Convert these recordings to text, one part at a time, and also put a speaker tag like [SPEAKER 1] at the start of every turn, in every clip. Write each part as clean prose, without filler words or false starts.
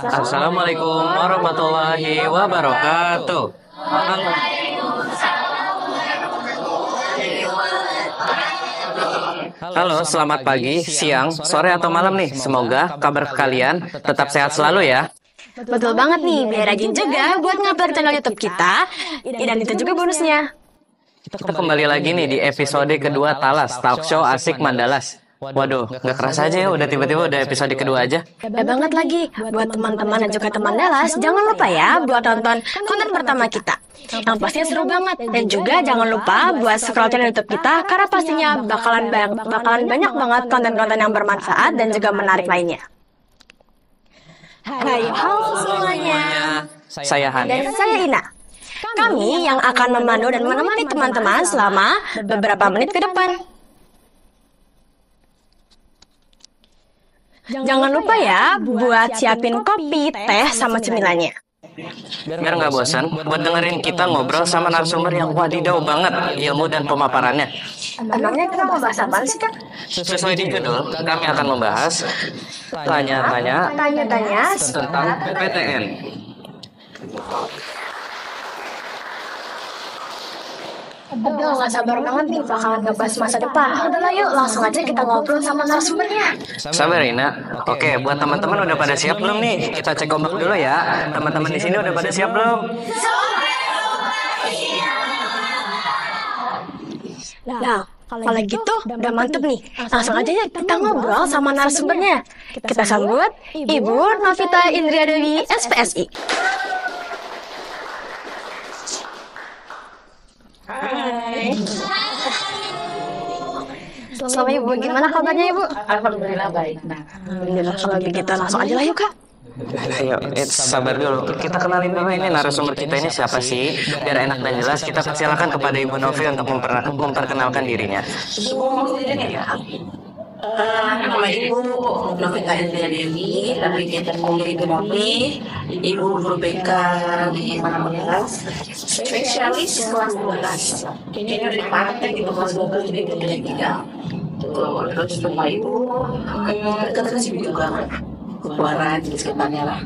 [SPEAKER 1] Assalamualaikum warahmatullahi wabarakatuh. Halo, selamat pagi, siang, sore atau malam nih. Semoga kabar kalian tetap sehat selalu ya.
[SPEAKER 2] Betul banget nih, biar rajin juga buat ngupload channel YouTube kita. Dan itu juga bonusnya.
[SPEAKER 1] Kita kembali lagi nih di episode kedua Talas, Talk Show Asik Mandalas. Waduh, nggak kerasa aja ya, udah tiba-tiba udah episode kedua aja.
[SPEAKER 2] Ya banget lagi, buat teman-teman dan juga teman Dalas, jangan lupa ya buat tonton konten pertama kita. Yang pastinya seru banget. Dan juga jangan lupa buat scroll channel YouTube kita, karena pastinya bakalan banyak banget konten-konten yang bermanfaat dan juga menarik lainnya. Hai, halo semuanya.
[SPEAKER 1] Saya Han.
[SPEAKER 2] Dan saya Ina. Kami yang akan memandu dan menemani teman-teman selama beberapa menit ke depan. Jangan lupa ya buat siapin kopi, teh, sama cemilannya.
[SPEAKER 1] Biar nggak bosan, buat dengerin kita ngobrol sama narasumber yang wadidaw banget ilmu dan pemaparannya.
[SPEAKER 2] Emangnya kita mau bahas apa sih, Kak?
[SPEAKER 1] Sesuai di judul, kami akan membahas tanya-tanya tentang PTN.
[SPEAKER 2] Aduh, nggak sabar banget nih bakalan ngebahas masa depan. Udah lah yuk, langsung aja kita ngobrol sama narasumbernya.
[SPEAKER 1] Sabar Rina. Oke, buat teman-teman udah pada siap belum nih? Kita cek ombak dulu ya. Teman-teman di sini udah pada siap belum?
[SPEAKER 2] Nah, kalau gitu udah mantep nih. Langsung aja ya kita ngobrol sama narasumbernya. Kita sambut Ibu Novita Indria Dewi, SPSI.
[SPEAKER 3] Hai.
[SPEAKER 2] Selamat Ibu, gimana kabarnya Ibu?
[SPEAKER 3] Alhamdulillah baik. Nah,
[SPEAKER 2] Alhamdulillah, kalau begitu langsung aja lah yuk Kak.
[SPEAKER 1] Ayo, sabar dulu. Kita kenalin dulu ini narasumber kita ini siapa sih? Biar enak dan jelas, kita persilakan kepada Ibu Novi untuk memperkenalkan dirinya.
[SPEAKER 3] nama Ibu Novita Indria Dewi, tapi kita panggil Ibu Novi, Ibu guru BK di Mandalas, spesialis kelas 12. Ini udah dipakai di kelas 12 jadi itu dari 3. Terus rumah Ibu dekat sini juga, keluaran di sekitarnya lah.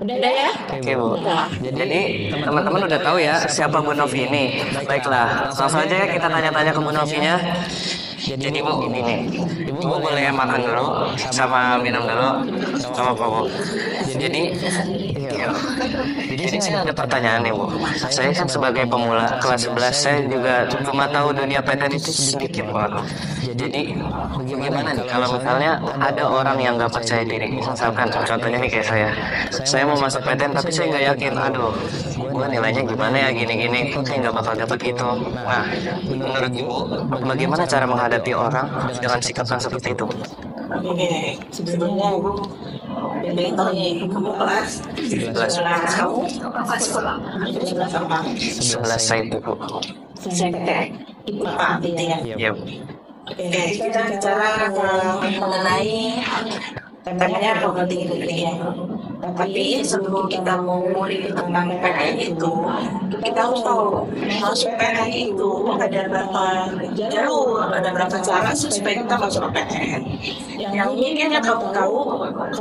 [SPEAKER 3] Udah ya?
[SPEAKER 1] Oke Bu. Jadi teman-teman udah tahu ya siapa Bu Novi ini. Baiklah, langsung aja ya kita tanya-tanya ke Bu Novinya. Jadi Bu, ini nih, Ibu boleh makan dulu, sama minum dulu, sama apa Bu? Jadi saya ada pertanyaan nih Bu. Saya kan sebagai pemula kelas 11, saya juga cuma tahu dunia PTN itu sedikit banget. Jadi bagaimana nih kalau misalnya ada orang yang nggak percaya diri, misalkan contohnya nih kayak saya mau masuk PTN tapi saya nggak yakin, aduh, gue nilainya gimana ya gini-gini, saya nggak bakal dapet itu. Nah, menurut Ibu, bagaimana cara menghadapi orang dengan sikap yang seperti itu?
[SPEAKER 3] Oke, sebelumnya Ibu bimbing tahunnya Ibu kamu kelas 11 kamu kelas sekolah 11 apa?
[SPEAKER 1] 11 saya itu Bu.
[SPEAKER 3] Sektek Ibu apa artinya?
[SPEAKER 1] Iya Bu.
[SPEAKER 3] Oke, kita bicara mengenai temanya properti ya. Tapi sebelum kita mau ngulik tentang PKN itu, kita harus tahu masuk PKN itu ada berapa jalur, ada berapa cara sih supaya kita masuk PKN. Yang mungkin yang kamu tahu,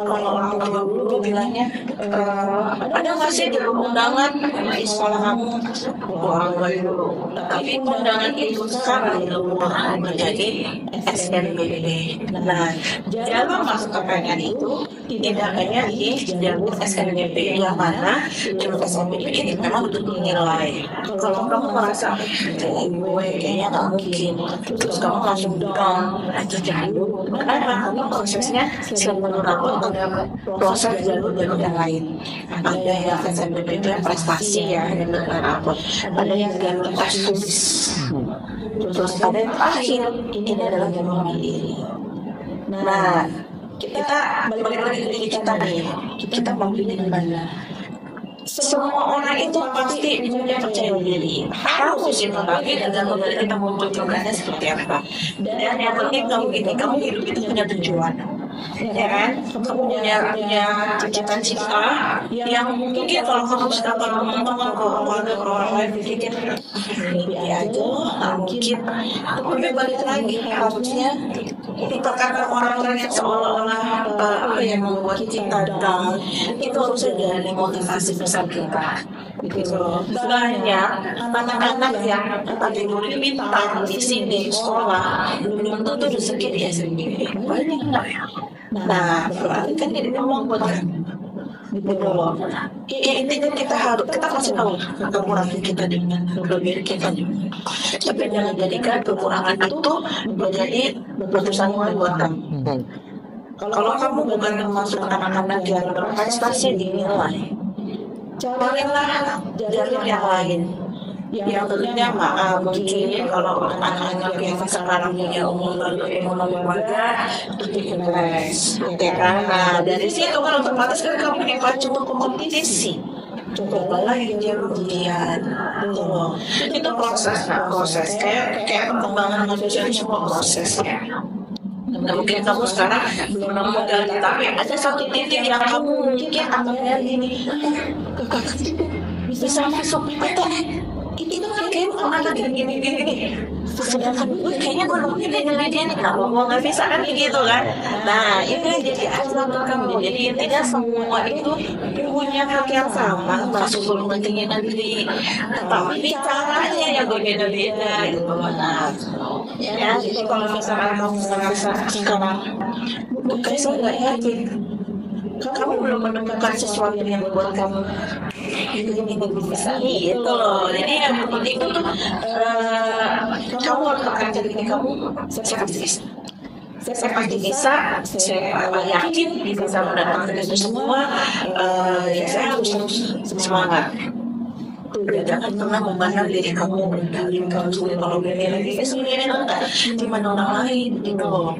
[SPEAKER 3] kalau orang dulu bilangnya ada nggak sih jalur undangan di sekolah kamu? Orang dulu. Tapi undangan itu sekarang berubah menjadi SNBP. Nah, jalur masuk ke PKN itu tidak hanya di jalur SNBP, yang mana jalur SNBP ini memang untuk dinilai. Kalau kamu merasa gue kayaknya nggak mungkin, terus kamu langsung down, jangan dulu. Karena kamu prosesnya menurut aku ada proses jalur-jalur yang lain. Ada yang SNBP itu yang prestasi ya, yang dengan rapor. Ada yang jalur tes tulis. Terus ada yang terakhir, ini adalah jalur mandiri. Nah, kita balik lagi ke diri kita nih, kita mau pilih di mana? Semua orang itu pasti punya percaya diri, harus itu lagi dan dari kita mau programnya seperti apa. Dan yang penting kamu hidup itu punya tujuan. ya kan? Kamu punya cita-cita yang mungkin kalau kamu sudah teman-teman keluarga orang lain pikir dia aja mungkin, tapi balik lagi harusnya kita karena orang-orang yang seolah-olah apa yang membuat kita down itu harusnya jadi motivasi besar kita. Gitu. Banyak anak-anak yang tadi murid pintar di sini sekolah belum tentu rezeki dia sendiri. Banyak nggak ya? Nah, berarti kan ini memang buat gitu loh. Intinya kita kasih tahu kekurangan kita dengan kelebihan kita juga. Tapi jangan jadikan kekurangan itu menjadi batasan buat kamu. Kalau kamu bukan termasuk anak-anak yang berprestasi dinilai, carilah jalur yang lain. Yang tentunya mungkin kalau anak-anak yang sekarang punya umur ekonomi warga itu interest, ya kan? Nah dari situ kan otomatis kan kamu dipacu untuk kompetisi. Cobalah yang jalur ujian, itu proses kayak perkembangan manusia ini semua proses ya. Nah, mungkin kamu sekarang belum nemu gali, tapi ada satu titik yang kamu mungkin akan lihat ini bisa masuk PTN. Itu kan kayak anak gini. Sedangkan gue kayaknya gue mungkin nilai dia nih, kalau gue nggak bisa kan gitu kan. Nah itu yang jadi asal kamu. Jadi intinya semua itu punya hak yang sama, masuk golongan tinggi negeri, tapi caranya yang berbeda-beda gitu. Nah ya jadi kalau misalkan kamu merasa sekarang bukan saya nggak yakin kamu belum menemukan sesuatu yang membuat kamu ini bisa gitu loh. Jadi yang penting itu kamu harus akan jadi kamu saya pasti bisa. Saya pasti bisa, saya yakin bisa mendatangkan itu semua. Ya saya harus semangat. Jangan pernah memandang diri kamu berdiri kamu sulit kalau berdiri lagi sendiri enggak di mana orang lain gitu loh.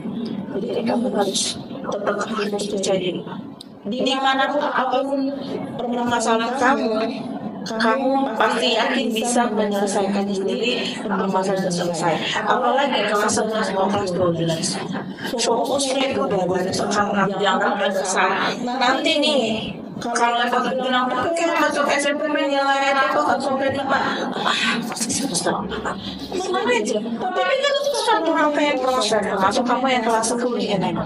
[SPEAKER 3] Jadi kamu harus tetap harus percaya diri. Di manapun apapun permasalahan kamu pasti yakin bisa menyelesaikan sendiri permasalahan selesai. Apalagi kelas 11 mau kelas 12. Fokusnya itu udah buat sekarang jangan besar. Nanti nih kalau aku bilang kayak masuk SMP nilai itu sampai 5 pasti semester mana aja tapi kan itu satu rangkaian proses termasuk kamu yang kelas 10 ya nih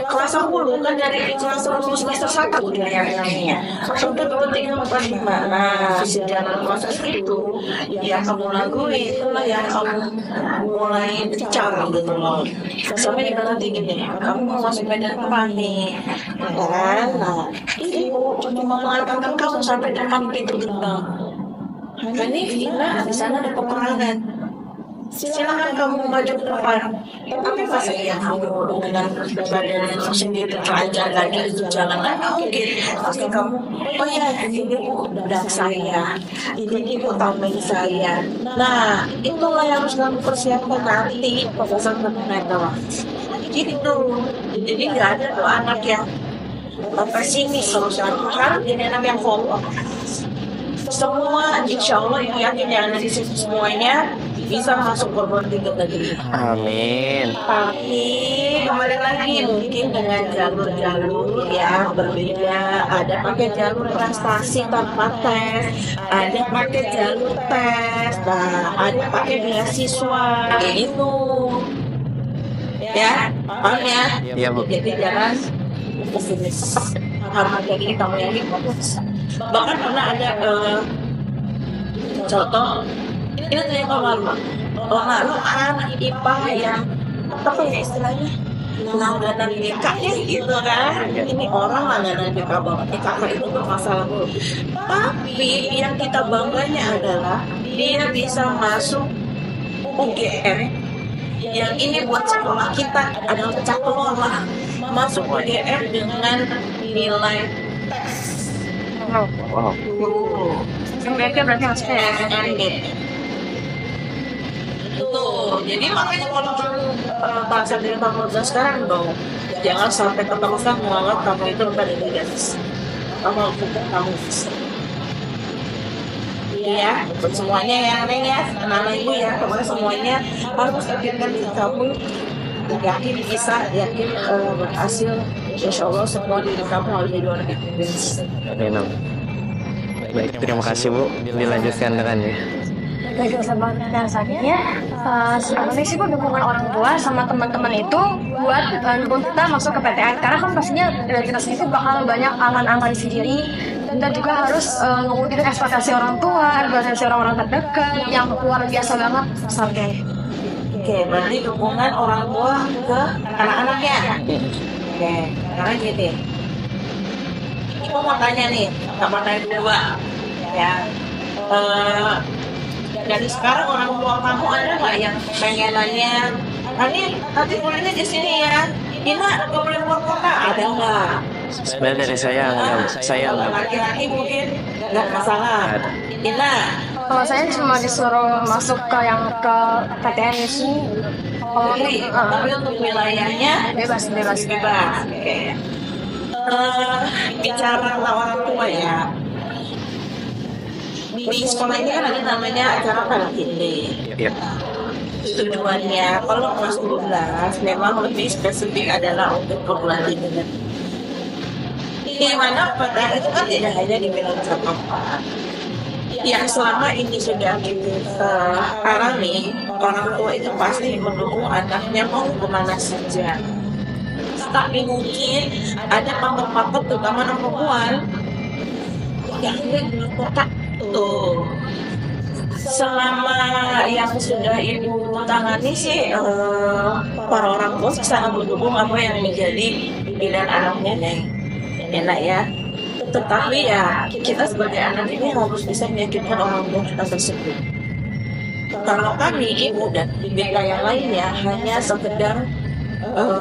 [SPEAKER 3] kelas 10 kan dari kelas 10 semester 1 udah yang namanya sampai 2, 3, 4, 5 nah sejalan proses itu yang kamu lalui itulah yang kamu mulai bicara gitu loh sampai di nanti gini kamu mau masuk medan apa nih kan nah itu cuma mengantarkan kamu sampai depan pintu gerbang. Ini Vina di sana ada peperangan. Silakan kamu maju ke depan. Tapi masa yang kamu dengan badan sendiri telanjang lagi itu jalan mungkin. Pasti kamu, oh ya ini udah saya, ini tameng saya. Nah itulah yang harus kamu persiapkan nanti pada mereka. Gitu. Jadi nggak ada tuh anak yang pesimis harus jadi anak yang fokus. Semua insya Allah yang yakin yang ada di sini semuanya bisa masuk perguruan tinggi negeri.
[SPEAKER 1] Amin.
[SPEAKER 3] Tapi kembali lagi mungkin dengan jalur-jalur yang berbeda. Ada pakai jalur prestasi tanpa tes, ada pakai jalur tes, nah ada pakai beasiswa itu. Ya, paham ya?
[SPEAKER 1] Iya Bu.
[SPEAKER 3] Jadi jangan harus jadi kamu yang fokus. Bahkan pernah ada contoh ini tuh yang lalu anak IPA yang apa ya istilahnya langganan BK ya gitu kan ini orang langganan BK banget IKK itu bermasalah dulu tapi yang kita bangganya adalah dia bisa masuk UGM yang ini buat sekolah kita adalah pecah telur lah masuk UGM dengan nilai tes.
[SPEAKER 1] Wow.
[SPEAKER 3] Mereka berarti harusnya SND. Itu. Jadi makanya kalau bahasa dari kamu sekarang dong, jangan sampai keterusan menganggap kamu itu rendah dari garis. Kamu bukan kamu bisa. Iya, untuk semuanya ya, Neng ya, anak ibu ya, pokoknya semuanya harus yakinkan diri kamu, yakin bisa, yakin berhasil insya Allah semua diri kamu harus jadi orang yang bebas.
[SPEAKER 1] Amin. Baik, terima kasih Bu. Dilanjutkan dengannya.
[SPEAKER 2] Gak sama dan sakitnya sebenarnya sih dukungan orang tua sama teman-teman itu buat dukung kita masuk ke PTN, karena kan pastinya dari kita sendiri bakal banyak angan-angan sendiri. Kita juga harus ngikutin ekspektasi orang tua, ekspektasi orang-orang terdekat yang luar biasa banget sampai.
[SPEAKER 3] Oke, berarti dukungan orang tua ke anak-anaknya. Oke, karena gitu. Ibu mau tanya nih, sama tanya dua ya. Dari sekarang orang tua kamu ada nggak yang pengenannya? Nanti kuliahnya di sini ya. Ina nggak boleh keluar kota, ada nggak?
[SPEAKER 1] Sebenarnya dari saya enggak.
[SPEAKER 3] Laki-laki mungkin nggak masalah. Ina.
[SPEAKER 2] Kalau saya cuma disuruh masuk ke yang ke PTN itu,
[SPEAKER 3] Tapi untuk wilayahnya
[SPEAKER 2] bebas.
[SPEAKER 3] Oke. Bicara tentang orang tua ya. Di sekolah ini kan ada namanya acara Valentine.
[SPEAKER 1] Iya.
[SPEAKER 3] Tujuannya kalau kelas 12 memang lebih spesifik adalah untuk perguruan tinggi. Di mana PTN itu kan tidak hanya di bidang sekolah. Yang selama ini sudah alami, orang tua itu pasti mendukung anaknya mau kemana saja. Tapi mungkin ada paket-paket terutama anak perempuan yang di kota tuh. Selama yang sudah ibu tangani sih, para orang tua sangat mendukung apa yang menjadi pilihan anaknya nih, enak ya. Tetapi ya kita sebagai anak ini harus bisa meyakinkan orang tua kita tersebut. Kalau kami ibu dan BK yang lainnya hanya sekedar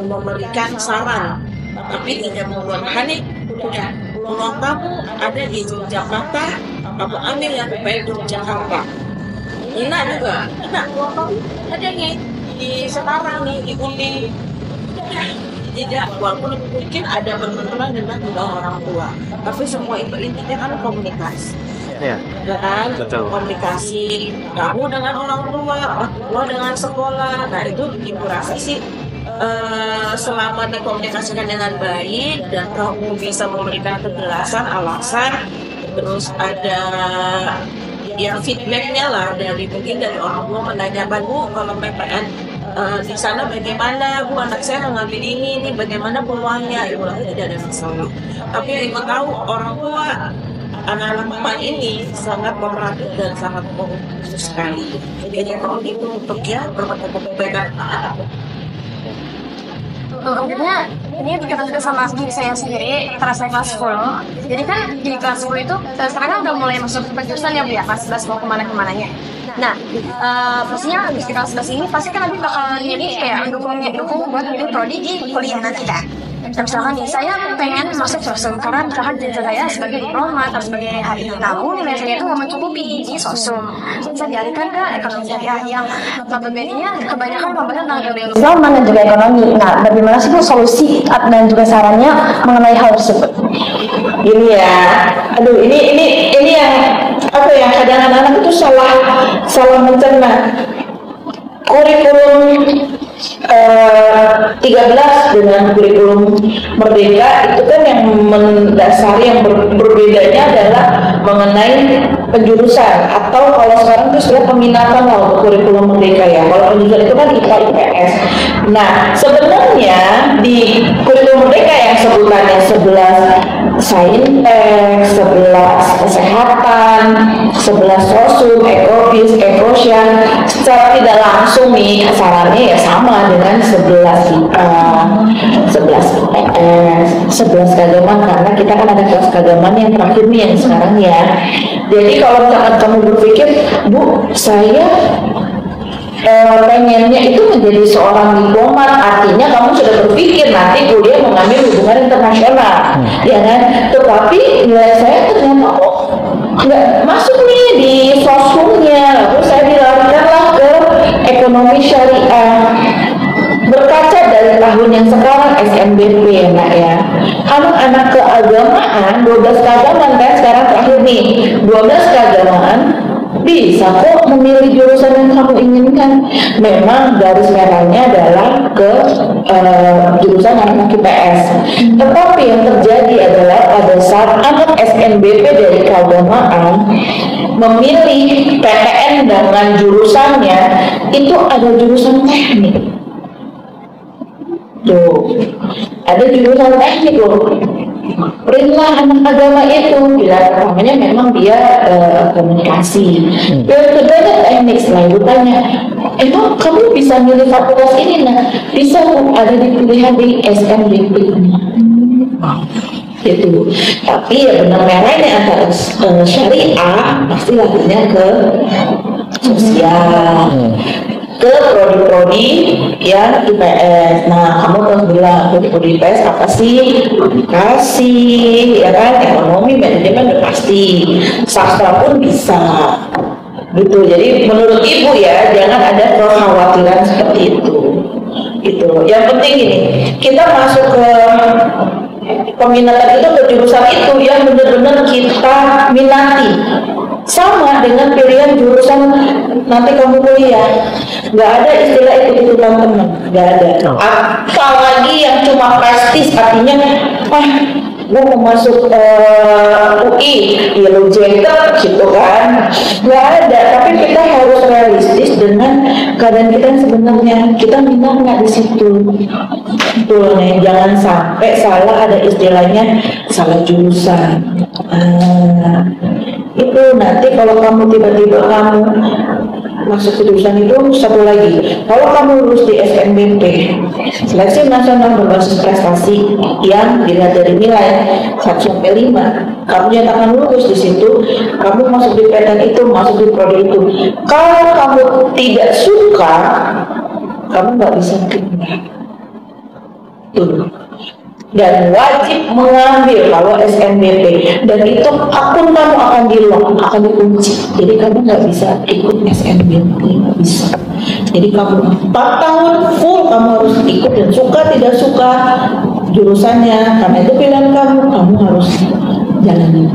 [SPEAKER 3] memberikan saran, tapi tidak membuat panik. Udah, peluang kamu ada di Jakarta, kamu ambil yang terbaik di Jakarta. Ina juga, peluang kamu ada nih di sekarang nih di Undi. Tidak, walaupun mungkin ada benturan dengan orang tua, tapi semua itu intinya kan komunikasi.
[SPEAKER 1] Iya.
[SPEAKER 3] Kan?
[SPEAKER 1] Betul.
[SPEAKER 3] Komunikasi kamu dengan orang tua, lo dengan sekolah. Nah itu ibu rasa sih selama dikomunikasikan dengan baik dan kamu bisa memberikan kejelasan alasan, terus ada yang feedbacknya lah dari mungkin dari orang tua menanyakan, Bu kalau PPN di sana bagaimana, Bu anak saya mengambil ini bagaimana peluangnya, ibu rasa tidak ada masalah. Tapi yang ibu tahu orang tua anak-anak mama ini sangat memperhatikan dan sangat mengukur sekali. Jadi kalau itu untuk ya berkebaikan anak.
[SPEAKER 2] Akhirnya ini berkaitan juga sama diri saya sendiri, karena saya kelas 10. Jadi kan di kelas 10 itu sekarang kan udah mulai masuk ke jurusan ya Bu ya, kelas 11 mau kemana-kemananya. Nah, pastinya di kelas 11 ini pasti kan nanti bakal jadi kayak dukung buat milih prodi di kuliah nanti kan. Dan misalkan nih, saya pengen masuk sosum karena misalkan jenjang saya sebagai diplomat atau sebagai hari namun nilai saya itu nggak mencukupi di sosum. Bisa dialihkan ke ekonomi syariah yang notabene-nya kebanyakan pembahasan tentang ideologi Islam dan juga ekonomi. Nah, bagaimana sih Bu solusi dan juga sarannya mengenai hal tersebut?
[SPEAKER 3] Ini ya, aduh ini yang apa ya, kadang anak-anak itu salah mencerna kurikulum 13 dengan kurikulum Merdeka itu kan yang mendasari yang berbedanya adalah mengenai penjurusan, atau kalau sekarang itu sudah peminatan lah untuk kurikulum Merdeka ya. Kalau penjurusan itu kan IPA IPS. Nah sebenarnya di kurikulum Merdeka yang sebutannya 11 saintek, 11 kesehatan, 11 sosum, ekobis, ekososial, secara tidak langsung nih sarannya ya sama dengan 11 IPA, 11 IPS, 11 keagamaan, karena kita kan ada kelas keagamaan yang terakhir nih yang sekarang ya. Jadi kalau misalkan kamu berpikir, Bu, saya pengennya itu menjadi seorang diplomat, artinya kamu sudah berpikir nanti kuliah mengambil hubungan internasional, ya kan? Tetapi nilai saya ternyata nggak masuk nih di sosumnya, lalu saya dilarikanlah ke ekonomi syariah. Berkaca dari tahun yang sekarang SNBP ya nak ya, anak-anak keagamaan 12 keagamaan kan sekarang terakhir nih 12 keagamaan
[SPEAKER 4] Bisa kok memilih jurusan yang kamu inginkan. Memang garis merahnya adalah ke jurusan anak IPS. Tetapi yang terjadi adalah pada saat anak SNBP dari keagamaan memilih PTN dengan jurusannya, itu ada jurusan teknik. Tuh, ada jurusan teknik loh. Berilah anak agama itu, pilihan pertamanya memang dia komunikasi. Pilihan keduanya teknik. Setelah ibu tanya, emang kamu bisa milih fakultas ini? Nah, bisa ada di pilihan di SNBP ini. Gitu. Tapi ya benar merahnya antara syariah pasti larinya ke sosial, ke prodi-prodi yang IPS. Nah, kamu harus bilang prodi IPS apa sih? Komunikasi, ya kan, ekonomi, manajemen udah pasti. Sastra pun bisa. Gitu. Jadi menurut ibu ya, jangan ada kekhawatiran seperti itu. Gitu. Yang penting ini, kita masuk ke peminatan itu ke jurusan itu yang benar-benar kita minati. Sama dengan pilihan jurusan nanti kamu kuliah, nggak ada istilah ikut-ikutan teman, nggak ada. Apalagi yang cuma prestis, artinya gue mau masuk UI, ya lo jaket gitu kan, nggak ada. Tapi kita harus realistis dengan keadaan kita yang sebenarnya, kita minat nggak di situ. Betul nih, jangan sampai salah, ada istilahnya salah jurusan. Itu nanti kalau kamu tiba-tiba kamu masuk ke jurusan itu. Satu lagi, kalau kamu lulus di SNBP, seleksi nasional berbasis prestasi yang dilihat dari nilai 1-5, kamu nyatakan lulus di situ, kamu masuk di PTN itu, masuk di prodi itu. Kalau kamu tidak suka, kamu nggak bisa pindah. Tuh. Dan wajib mengambil kalau SNBP, dan itu akun kamu akan di-lock, akan dikunci. Jadi kamu nggak bisa ikut SNBP, nggak bisa. Jadi kamu 4 tahun full kamu harus ikut, dan suka tidak suka jurusannya, karena itu pilihan kamu harus jalani.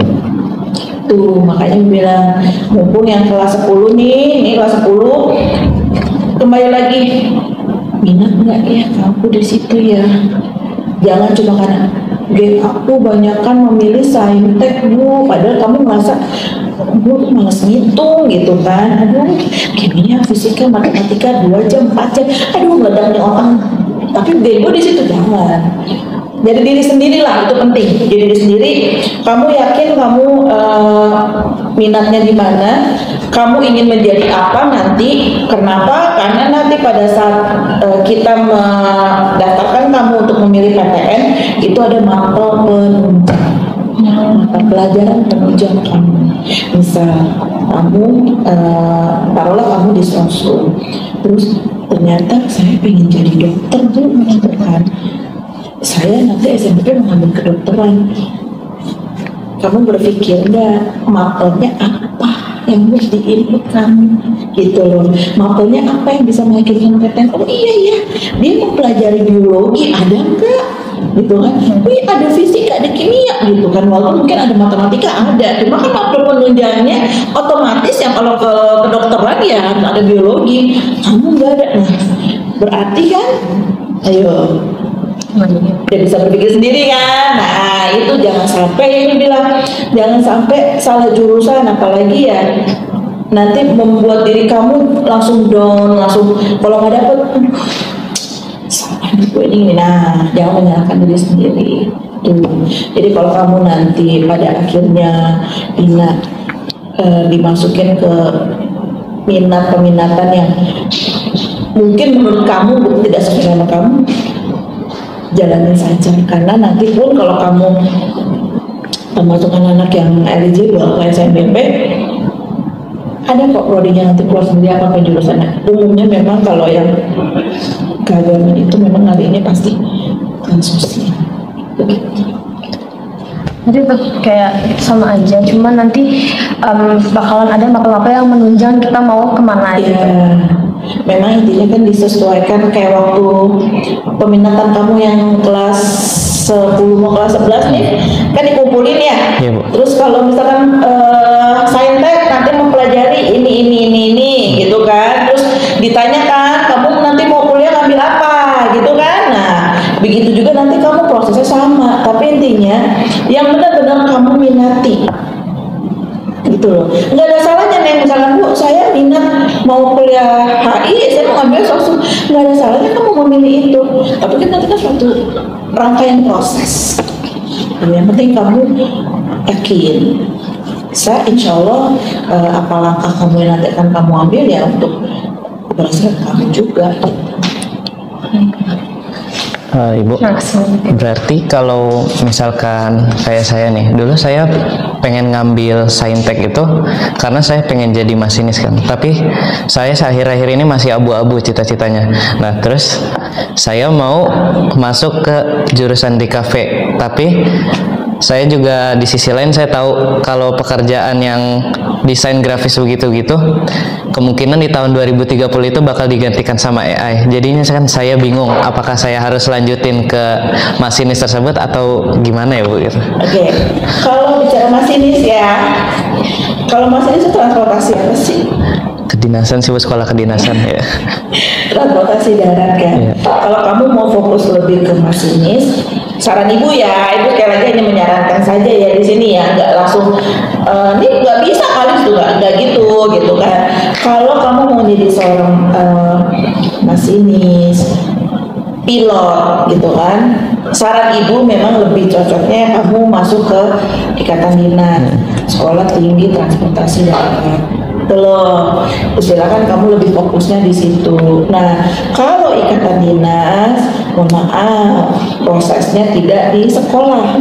[SPEAKER 4] Tuh makanya bilang, mumpung yang kelas 10 ini kelas 10, kembali lagi, minat nggak ya kamu di situ ya. Jangan cuma karena aku banyakkan memilih saintek bu, padahal kamu merasa bu malas ngitung gitu kan. Aduh, kimia, fisika, matematika 2 jam, 4 jam, aduh meledaknya orang. Tapi bego di situ jangan. Jadi diri sendiri lah, itu penting. Jadi diri sendiri, kamu yakin kamu minatnya di mana, kamu ingin menjadi apa nanti. Kenapa? Karena nanti pada saat kita mendaftarkan kamu untuk memilih PTN, itu ada mata pelajaran penunjang kamu. Misal kamu taruhlah kamu di sosum, terus ternyata saya pengen jadi dokter tuh, gitu kan. Saya nanti SMP mengambil kedokteran. Kamu berpikir enggak, mapelnya apa yang harus diinput kamu, gitu loh. Mapelnya apa yang bisa mengakibatkan PTN? Oh iya, dia mau pelajari biologi, ada enggak? Gitu kan? Wih, ada fisika, ada kimia, gitu kan? Walaupun mungkin ada matematika, ada. Cuma kan mapel penunjangnya otomatis yang kalau ke kedokteran ya ada biologi. Kamu enggak ada. Nah, berarti kan, ayo. Dia bisa berpikir sendiri kan. Nah itu jangan sampai, ini bilang jangan sampai salah jurusan, apalagi ya nanti membuat diri kamu langsung down, langsung kalau nggak dapet salah gue ini. Nah jangan menyalahkan diri sendiri tuh. Jadi kalau kamu nanti pada akhirnya minat dimasukin ke peminatan yang mungkin menurut kamu tidak sesuai dengan kamu, jalanin saja. Karena nanti pun kalau kamu memasukkan anak yang eligible ke SNBP, ada kok prodinya nanti keluar sendiri apa ke jurusannya. Umumnya memang kalau yang keagamaan itu memang nantinya pasti kan sosial. Begitu.
[SPEAKER 2] Jadi kayak sama aja, cuma nanti bakalan ada mapel-mapel yang menunjang kita mau kemana
[SPEAKER 4] ya,
[SPEAKER 2] gitu.
[SPEAKER 4] Memang intinya kan disesuaikan kayak waktu peminatan kamu yang kelas 10 mau kelas 11 nih, kan dikumpulin ya. Terus kalau misalkan saintek nanti mempelajari ini begitu juga nanti kamu prosesnya sama, tapi intinya yang benar-benar kamu minati gitu loh. Nggak ada salahnya nih, misalkan Bu saya minat mau kuliah HI, saya mau ambil sosum, nggak ada salahnya kamu memilih itu, tapi kan nanti kan suatu rangkaian proses. Yang penting kamu yakin bisa, insya Allah apa langkah kamu yang nanti akan kamu ambil ya untuk berhasil kamu juga.
[SPEAKER 1] Ibu, berarti kalau misalkan kayak saya nih, dulu saya pengen ngambil saintek itu karena saya pengen jadi masinis kan, tapi saya akhir-akhir ini masih abu-abu cita-citanya. Nah terus saya mau masuk ke jurusan di kafe, tapi saya juga di sisi lain saya tahu kalau pekerjaan yang desain grafis begitu-gitu kemungkinan di tahun 2030 itu bakal digantikan sama AI. Jadinya kan saya bingung apakah saya harus lanjutin ke masinis tersebut atau gimana ya Bu gitu.
[SPEAKER 4] Oke. Kalau bicara masinis ya, kalau masinis itu transportasi apa sih?
[SPEAKER 1] Kedinasan sih Bu, sekolah kedinasan ya.
[SPEAKER 4] Transportasi darat kan.
[SPEAKER 1] Iya.
[SPEAKER 4] Kalau kamu mau fokus lebih ke masinis, saran ibu ya, ibu sekali lagi hanya menyarankan saja ya di sini ya, nggak langsung ini nggak bisa kali itu nggak gitu kan. Kalau kamu mau jadi seorang masinis, pilot gitu kan, saran ibu memang lebih cocoknya kamu masuk ke Ikatan Dinas, Sekolah Tinggi Transportasi Darat. Loh, silakan kamu lebih fokusnya di situ. Nah, kalau Ikatan Dinas, mohon maaf, prosesnya tidak di sekolah,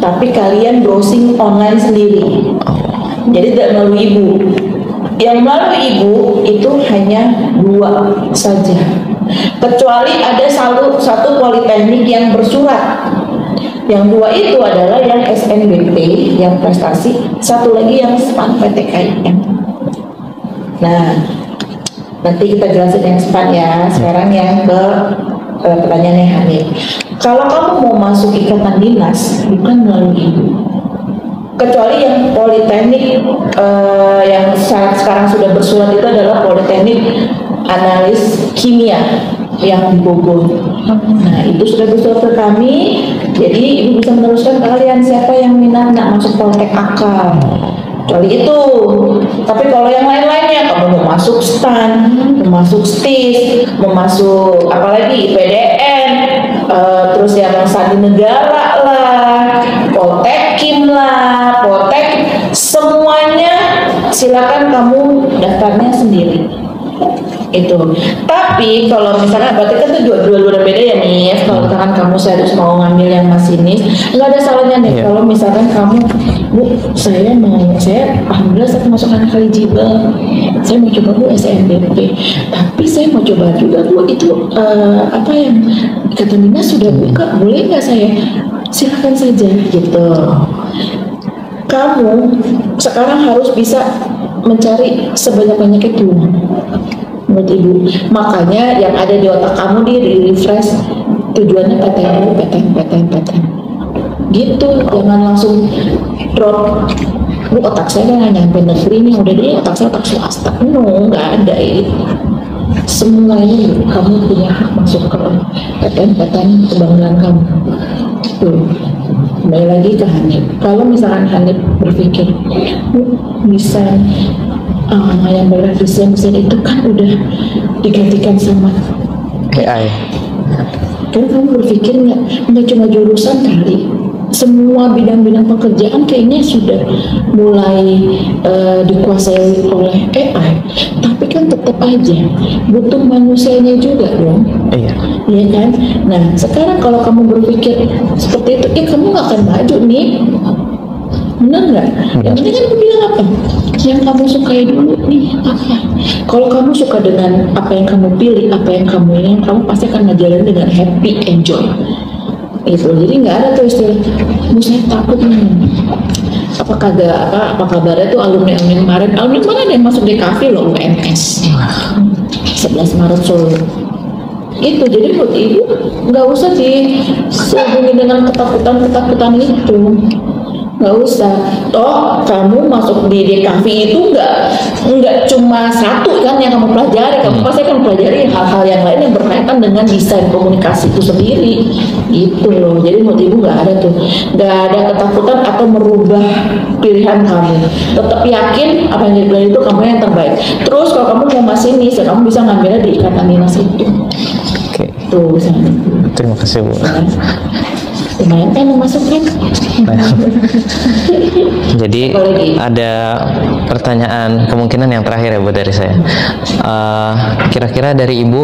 [SPEAKER 4] tapi kalian browsing online sendiri. Jadi tidak melalui ibu. Yang melalui ibu itu hanya 2 saja. Kecuali ada satu politeknik yang bersurat. Yang 2 itu adalah yang SNBP, yang prestasi, satu lagi yang SPAN PTKIM. Nah, nanti kita jelasin yang SPAN ya. Sekarang yang ke pertanyaannya Hanif. Kalau kamu mau masuk Ikatan Dinas, bukan melalui ibu. Kecuali yang politeknik yang sekarang sudah bersurat itu adalah Politeknik Analis Kimia yang di Bogor. Nah, itu sudah bersurat ke kami. Jadi ibu bisa meneruskan kalian siapa yang minat nak masuk Poltek Akal. Kecuali itu. Tapi kalau yang lain-lainnya, kamu mau masuk STAN, mau masuk STIS, mau masuk apalagi PDN, terus yang Sandi Negara lah, Poltekim lah, Poltek, semuanya silakan kamu daftarnya sendiri. Itu. Tapi kalau misalnya berarti kan itu dua-dua beda ya nih. Kalau misalkan kamu serius mau ngambil yang masinis, nggak ada salahnya nih. Kalau misalkan kamu, Bu, saya alhamdulillah saya masuk anak eligible, saya mau coba Bu SNBP, tapi saya mau coba juga Bu itu apa yang Ikatan Dinas sudah buka, boleh nggak saya? Silakan saja gitu. Kamu sekarang harus bisa mencari sebanyak-banyaknya itu menurut ibu. Makanya yang ada di otak kamu di refresh, tujuannya PTN gitu. Jangan langsung drop, Bu otak saya kan nyampe negeri nih, udah deh otak saya otak swasta. No, nggak ada itu. Semuanya kamu punya hak masuk ke PTN kebanggaan kamu. Tuh, kembali lagi ke Hanif. Kalau misalkan Hanif berpikir bisa yang berdesain itu kan udah digantikan sama
[SPEAKER 1] AI.
[SPEAKER 4] Kan kamu berpikir nggak cuma jurusan kali, semua bidang-bidang pekerjaan kayaknya sudah mulai dikuasai oleh AI. Tapi kan tetap aja butuh manusianya juga dong.
[SPEAKER 1] Iya.
[SPEAKER 4] Iya kan? Nah sekarang kalau kamu berpikir seperti itu, kamu nggak akan maju nih. Benar nggak? Yang penting kan aku bilang apa? Yang kamu sukai dulu nih apa? Kalau kamu suka dengan apa yang kamu pilih, apa yang kamu ingin, kamu pasti akan ngejalanin dengan happy, enjoy. Itu. Jadi nggak ada tuh istilah, saya takut nih. Apa kabarnya tuh alumni kemarin ada yang masuk di kafe loh UNS 11 Maret Solo. Itu jadi buat ibu nggak usah dihubungi dengan ketakutan itu. nggak usah. Toh kamu masuk di DKV itu nggak cuma satu kan yang kamu pelajari, kamu pasti akan pelajari hal-hal yang lain yang berkaitan dengan desain komunikasi itu sendiri, gitu loh. Jadi menurut ibu nggak ada tuh, nggak ada ketakutan atau merubah pilihan kamu. Tetap yakin apa yang dibilang itu kamu yang terbaik. Terus kalau kamu mau masinis, ya kamu bisa ngambilnya di ikatan dinas itu.
[SPEAKER 1] Oke.
[SPEAKER 4] Tuh misalnya.
[SPEAKER 1] Terima kasih Bu.
[SPEAKER 4] Lumayan kan masukin.
[SPEAKER 1] Jadi ada pertanyaan kemungkinan yang terakhir ya Bu dari saya. Kira-kira dari Ibu,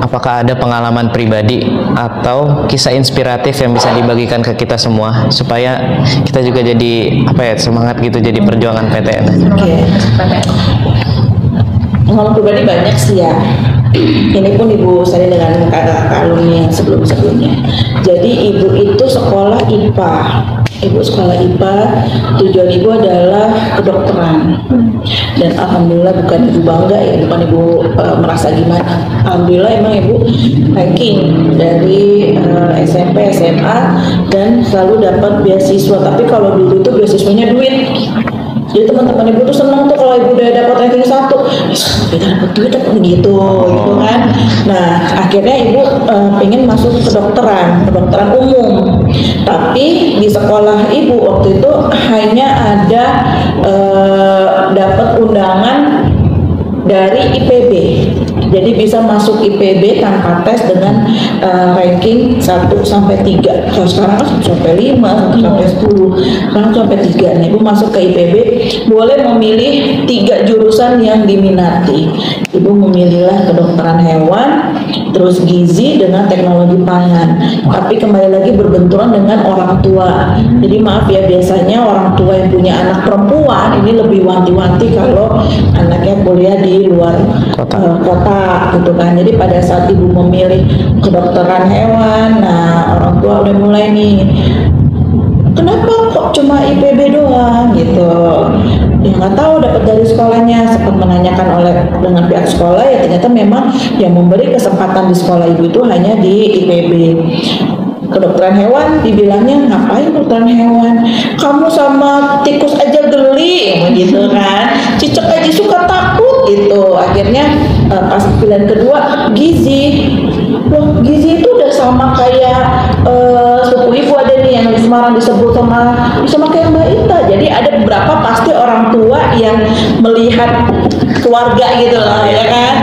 [SPEAKER 1] apakah ada pengalaman pribadi atau kisah inspiratif yang bisa dibagikan ke kita semua supaya kita juga jadi semangat gitu jadi perjuangan PTN?
[SPEAKER 4] Oke. Pengalaman pribadi banyak sih ya. Ini pun ibu saya dengan kakak alumni yang sebelumnya. Jadi ibu itu sekolah IPA. Ibu sekolah IPA, tujuan ibu adalah kedokteran. Dan alhamdulillah bukan ibu bangga ya, bukan ibu merasa gimana. Alhamdulillah emang ibu ranking dari SMP, SMA dan selalu dapat beasiswa. Tapi kalau dulu tuh beasiswanya duit. Jadi teman-teman ibu tuh senang tuh kalau ibu udah dapat ranking 1, kita dapat duit gitu kan. Nah akhirnya ibu pengen masuk kedokteran umum. Tapi di sekolah ibu waktu itu hanya ada dapat undangan dari IPB. Jadi bisa masuk IPB tanpa tes dengan ranking 1 sampai 3. Kalau sekarang kan sampai 5, 1 sampai 10. Sekarang sampai 3. Nah, ibu masuk ke IPB boleh memilih 3 jurusan yang diminati. Ibu memilihlah kedokteran hewan, terus gizi dengan teknologi pangan. Tapi kembali lagi berbenturan dengan orang tua. Jadi maaf ya, biasanya orang tua yang punya anak perempuan ini lebih wanti-wanti kalau anaknya kuliah di luar kota gitu kan. Jadi pada saat ibu memilih kedokteran hewan, nah orang tua udah mulai nih, kenapa kok cuma IPB doang gitu. Ya nggak tahu dapat dari sekolahnya. Sempat menanyakan dengan pihak sekolah, ya ternyata memang yang memberi kesempatan di sekolah ibu itu hanya di IPB. Kedokteran hewan dibilangnya, ngapain kedokteran hewan, kamu sama tikus aja geli gitu kan, cicak aja suka takut gitu. Akhirnya pas pilihan kedua gizi. Loh, gizi itu udah sama kayak sepupu ibu ada nih yang di Semarang disebut sama kayak Mbak Ita. Jadi ada beberapa pasti orang tua yang melihat keluarga gitu loh, ya kan.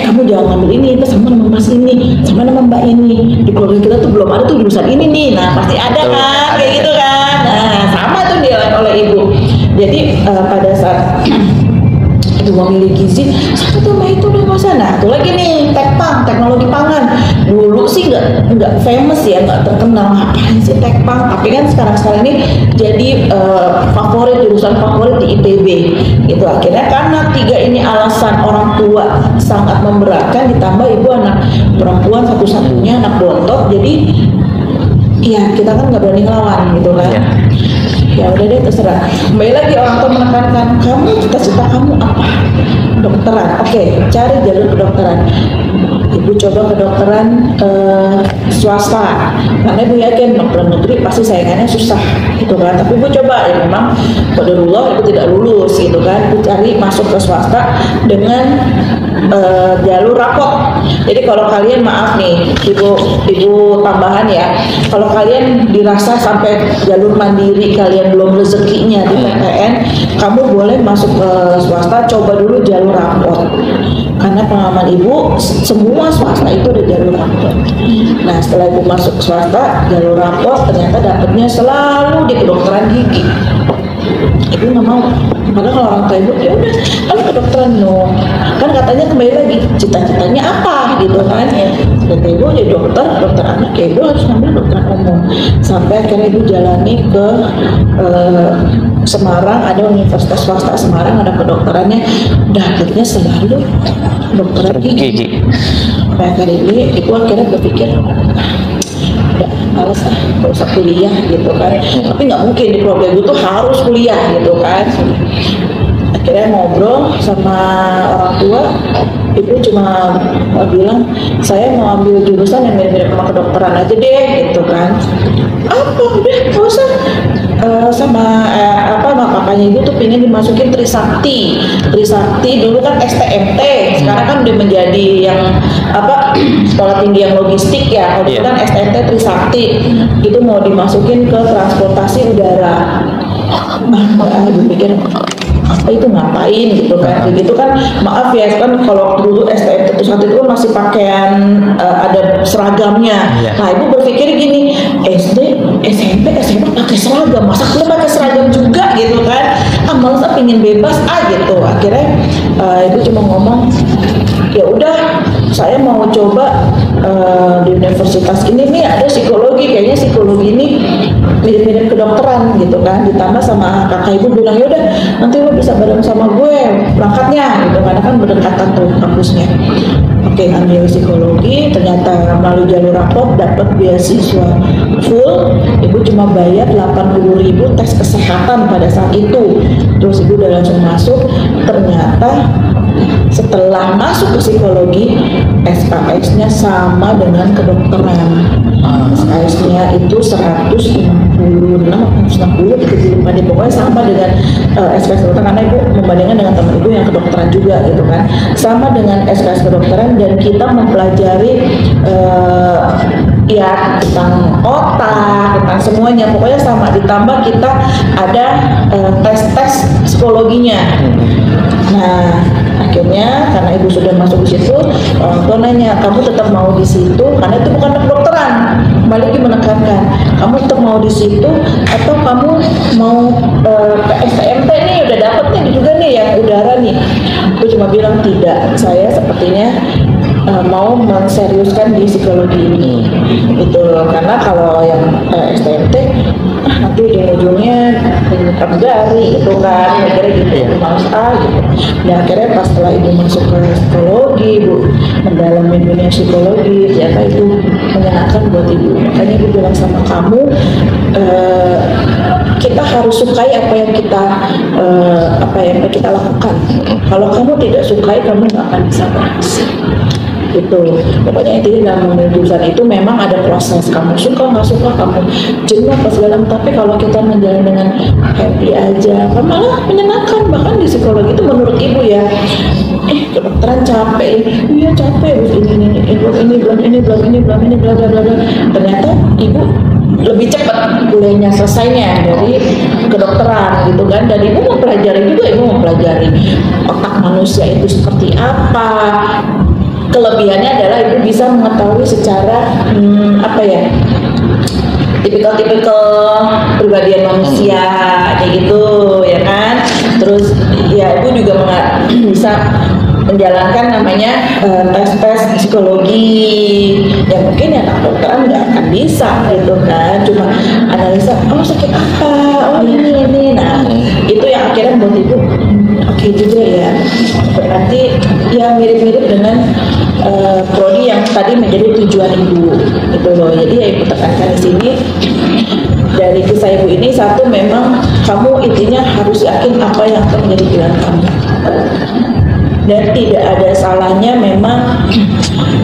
[SPEAKER 4] Kamu jangan ngambil ini, itu sama nama Mas ini, sama nama Mbak ini. Di keluarga kita tuh belum ada tuh jurusan ini nih. Nah pasti ada kan, kayak gitu kan. Nah sama tuh dia oleh ibu. Jadi pada saat ibu memilih gizi, satu Mbak itu udah masa. Nah tuh lagi nih tekpang, teknologi pangan. Dulu sih nggak famous ya, nggak terkenal. Ngapain sih tekpang? Tapi kan sekarang ini jadi jurusan favorit di IPB. Itu akhirnya karena 3 ini alasan orang tua sangat memberatkan, ditambah ibu anak perempuan satu-satunya, anak bontot. Jadi ya kita kan nggak berani ngelawan gitu kan. Ya udah deh terserah. Kembali lagi orang tua menekankan, kamu cita-cita kamu apa? Kedokteran. Oke, cari jalur kedokteran. Ibu coba kedokteran swasta, karena ibu yakin dokter negeri pasti saingannya susah gitu kan. Tapi ibu coba, ya memang qadarullah ibu tidak lulus gitu kan. Ibu cari masuk ke swasta dengan jalur rapot. Jadi kalau kalian, maaf nih ibu tambahan ya, kalau kalian dirasa sampai jalur mandiri kalian belum rezekinya di PTN, kamu boleh masuk ke swasta, coba dulu jalur rapot. Karena pengalaman ibu semua swasta itu ada jalur rapot. Nah setelah ibu masuk swasta jalur rapot, ternyata dapetnya selalu di kedokteran gigi. Ibu nggak mau, karena kalau orang tua ibu ya udah kalau kedokteran kan katanya kembali lagi cita-citanya apa gitu kan ya. Kata ibu jadi dokter anak, ya ibu harus ngambil dokter umum. Sampai akhirnya ibu jalani ke Semarang, ada universitas swasta Semarang, ada kedokterannya, dapetnya selalu dokter gigi. Sampai akhirnya ibu akhirnya berpikir, udah males gak usah kuliah gitu kan. Tapi nggak mungkin di keluarga ibu tuh harus kuliah gitu kan. Akhirnya ngobrol sama orang tua, ibu cuma bilang saya mau ambil jurusan yang mirip-mirip sama kedokteran aja deh gitu kan. Apa udah nggak usah. Sama kakaknya ibu tuh pengen dimasukin Trisakti dulu kan STMT, sekarang kan udah menjadi yang sekolah tinggi yang logistik ya. Kalau dulu kan STMT Trisakti itu mau dimasukin ke transportasi udara. Ibu pikir apa itu ngapain gitu kan, begitu kan, maaf ya kan kalau dulu STMT itu kan masih pakaian ada seragamnya. Nah ibu berpikir gini, SD, SMP, SMA pakai seragam, masa kuliah pakai seragam juga gitu kan, males pingin bebas gitu. Akhirnya ibu cuma ngomong, ya udah saya mau coba di universitas ini nih ada psikologi, kayaknya psikologi ini mirip-mirip kedokteran gitu kan, ditambah sama kakak ibu bilang yaudah nanti lo bisa bareng sama gue berangkatnya gitu, karena kan berdekatan tuh kampusnya. Oke, ambil psikologi, ternyata melalui jalur rapot dapat beasiswa full. Ibu cuma bayar 80.000 tes kesehatan pada saat itu, terus ibu udah langsung masuk. Ternyata setelah masuk ke psikologi, SKS-nya sama dengan kedokteran. SKS-nya itu 166 atau 160 gitu, pokoknya sama dengan SKS kedokteran, karena ibu membandingkan dengan teman ibu yang kedokteran juga gitu kan, sama dengan SKS kedokteran. Dan kita mempelajari ya tentang otak, tentang semuanya, pokoknya sama, ditambah kita ada tes-tes psikologinya. Nah akhirnya karena ibu sudah masuk di situ, orang tua nanya, kamu tetap mau di situ karena itu bukan kedokteran. Kembali lagi menekankan, kamu tetap mau di situ atau kamu mau ke STMT nih, udah dapet nih juga nih yang udara nih. Aku cuma bilang tidak, saya sepertinya mau menseriuskan di psikologi ini itu, karena kalau yang STMT nanti ujung-ujungnya pramugari itu kan, akhirnya gitu males gitu. Dan akhirnya pas setelah ibu masuk ke psikologi, ibu mendalami dunia psikologi, ternyata itu menyenangkan buat ibu. Makanya ibu bilang sama kamu, kita harus sukai apa yang kita lakukan. Kalau kamu tidak sukai, kamu nggak akan bisa berhasil. Gitu. Pokoknya intinya dalam memilih jurusan itu memang ada proses, kamu suka nggak suka, kamu jenuh apa segala, tapi kalau kita menjalani dengan happy aja kan malah menyenangkan. Bahkan di psikologi itu menurut ibu ya, kedokteran capek, iya capek, ini belum ini bla bla bla. Ternyata ibu lebih cepat kuliahnya selesainya dari kedokteran gitu kan. Dan ibu mempelajari otak manusia itu seperti apa. Kelebihannya adalah ibu bisa mengetahui secara tipikal pribadian manusia kayak gitu ya kan. Terus ya ibu juga bisa menjalankan namanya tes psikologi yang mungkin ya kedokteran nggak akan bisa gitu kan, cuma analisa sakit apa, ini. Nah itu yang akhirnya membuat ibu oke juga ya, berarti ya mirip-mirip dengan prodi yang tadi menjadi tujuan ibu gitu loh. Jadi ya ibu tekankan di sini dari kisah ibu ini, satu memang kamu intinya harus yakin apa yang akan menjadi pilihan kamu, dan tidak ada salahnya memang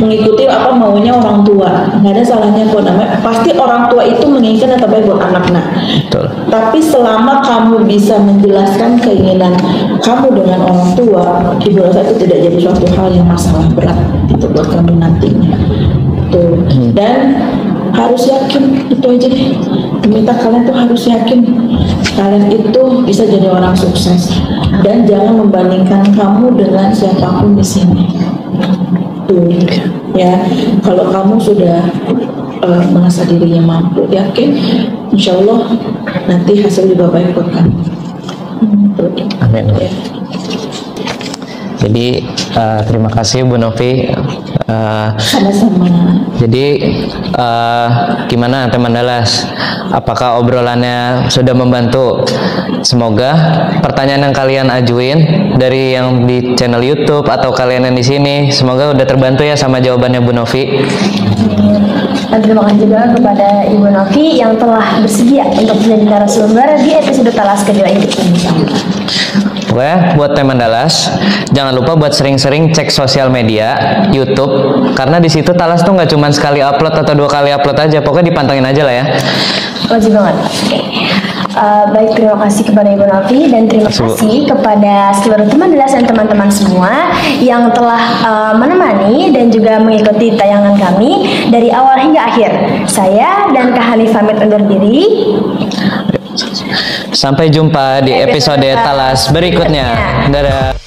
[SPEAKER 4] mengikuti apa maunya orang tua, nggak ada salahnya kok. Namanya pasti orang tua itu menginginkan yang terbaik buat anaknya. Betul. Tapi selama kamu bisa menjelaskan keinginan kamu dengan orang tua, ibu rasa itu tidak jadi suatu hal yang masalah berat itu buat kamu nantinya. Tuh. Dan harus yakin, itu aja deh. Minta kalian tuh harus yakin kalian itu bisa jadi orang sukses, dan jangan membandingkan kamu dengan siapapun di sini. Tuh, ya. Kalau kamu sudah merasa dirinya mampu, yakin, insya Allah nanti hasil juga baik buat kamu.
[SPEAKER 1] Amin.
[SPEAKER 4] Ya.
[SPEAKER 1] Jadi terima kasih Bu Novi.
[SPEAKER 4] Sama-sama.
[SPEAKER 1] Jadi gimana teman Dallas? Apakah obrolannya sudah membantu? Semoga pertanyaan yang kalian ajuin dari yang di channel YouTube atau kalian yang di sini, semoga udah terbantu ya sama jawabannya Bu Novi.
[SPEAKER 2] Dan terima kasih juga kepada Ibu Novi yang telah bersedia untuk menjadi narasumber di episode Talas kedua ini.
[SPEAKER 1] Pokoknya buat teman Talas, jangan lupa buat sering-sering cek sosial media, YouTube, karena di situ Talas tuh nggak cuma sekali upload atau 2 kali upload aja, pokoknya dipantengin aja lah ya.
[SPEAKER 2] Wajib banget. Baik, terima kasih kepada Ibu Novi dan terima kasih kepada seluruh teman Talas dan teman-teman semua yang telah menemani dan juga mengikuti tayangan kami dari awal hingga akhir. Saya dan Kak Hanif pamit undur diri.
[SPEAKER 1] Sampai jumpa di episode Talas berikutnya. Dadah.